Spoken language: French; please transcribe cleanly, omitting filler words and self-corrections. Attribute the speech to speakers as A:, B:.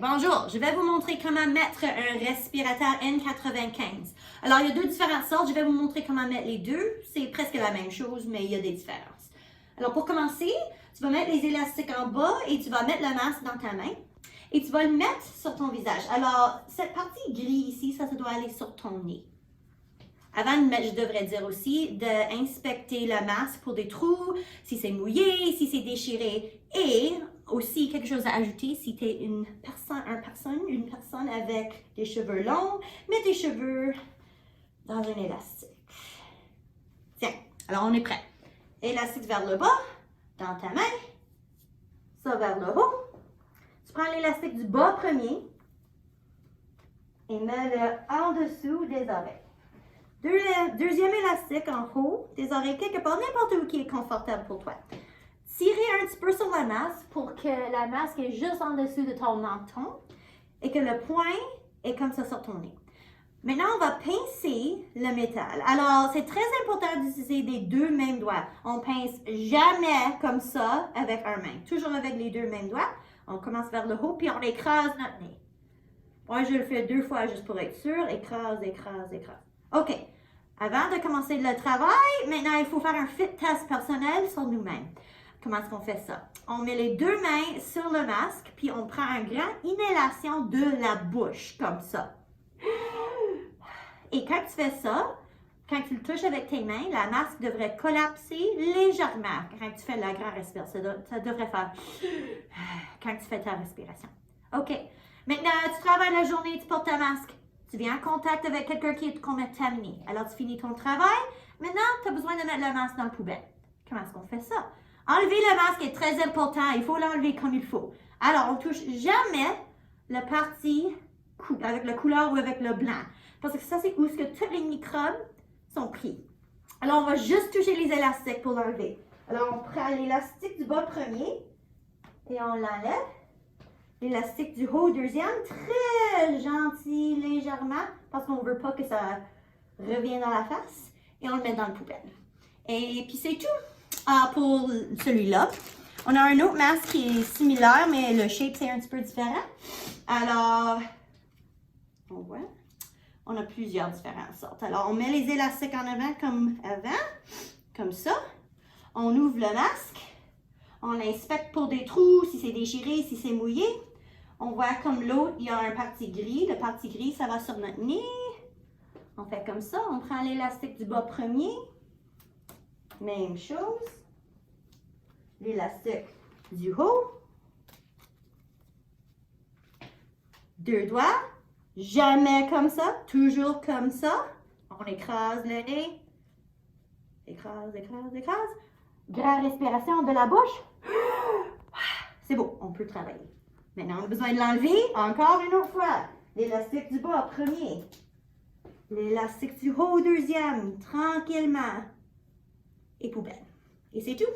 A: Bonjour, je vais vous montrer comment mettre un respirateur N95. Alors, il y a deux différentes sortes, je vais vous montrer comment mettre les deux. C'est presque la même chose, mais il y a des différences. Alors, pour commencer, tu vas mettre les élastiques en bas et tu vas mettre le masque dans ta main. Et tu vas le mettre sur ton visage. Alors, cette partie grise ici, ça doit aller sur ton nez. Avant de mettre, je devrais dire aussi d'inspecter le masque pour des trous, si c'est mouillé, si c'est déchiré. Et aussi, quelque chose à ajouter, si tu es une personne avec des cheveux longs, mets tes cheveux dans un élastique. Tiens, alors on est prêt. Élastique vers le bas, dans ta main, ça vers le haut. Tu prends l'élastique du bas premier et mets-le en dessous des oreilles. Deuxième élastique en haut des oreilles, quelque part, n'importe où qui est confortable pour toi. Tirez un petit peu sur la masque pour que la masque est juste en dessous de ton menton et que le point est comme ça sur ton nez. Maintenant, on va pincer le métal. Alors, c'est très important d'utiliser les deux mêmes doigts. On pince jamais comme ça avec un main. Toujours avec les deux mêmes doigts. On commence vers le haut puis on écrase notre nez. Moi, je le fais 2 fois juste pour être sûr. Écrase, écrase, écrase. OK. Avant de commencer le travail, maintenant, il faut faire un fit test personnel sur nous-mêmes. Comment est-ce qu'on fait ça? On met les deux mains sur le masque, puis on prend une grande inhalation de la bouche, comme ça. Et quand tu fais ça, quand tu le touches avec tes mains, la masque devrait collapser légèrement quand tu fais la grande respiration. Ça devrait faire quand tu fais ta respiration. OK. Maintenant, tu travailles la journée, tu portes ta masque. Tu viens en contact avec quelqu'un qui est contaminé. Alors, tu finis ton travail. Maintenant, tu as besoin de mettre le masque dans la poubelle. Comment est-ce qu'on fait ça? Enlever le masque est très important. Il faut l'enlever comme il faut. Alors, on ne touche jamais la partie avec la couleur ou avec le blanc. Parce que ça, c'est où tous les microbes sont pris. Alors, on va juste toucher les élastiques pour l'enlever. Alors, on prend l'élastique du bas premier et on l'enlève. L'élastique du haut deuxième, très gentil, légèrement, parce qu'on ne veut pas que ça revienne dans la face. Et on le met dans le poubelle. Et puis c'est tout pour celui-là. On a un autre masque qui est similaire, mais le shape c'est un petit peu différent. Alors, on voit, on a plusieurs différentes sortes. Alors, on met les élastiques en avant, comme ça. On ouvre le masque. On inspecte pour des trous, si c'est déchiré, si c'est mouillé. On voit comme l'autre, il y a un parti gris. Le parti gris, ça va sur notre nez. On fait comme ça. On prend l'élastique du bas premier. Même chose. L'élastique du haut. 2 doigts. Jamais comme ça. Toujours comme ça. On écrase le nez. Écrase, écrase, écrase. Grande respiration de la bouche. C'est beau, on peut travailler. Maintenant, on a besoin de l'enlever encore une autre fois. L'élastique du bas, premier. L'élastique du haut, deuxième. Tranquillement. Et poubelle. Et c'est tout.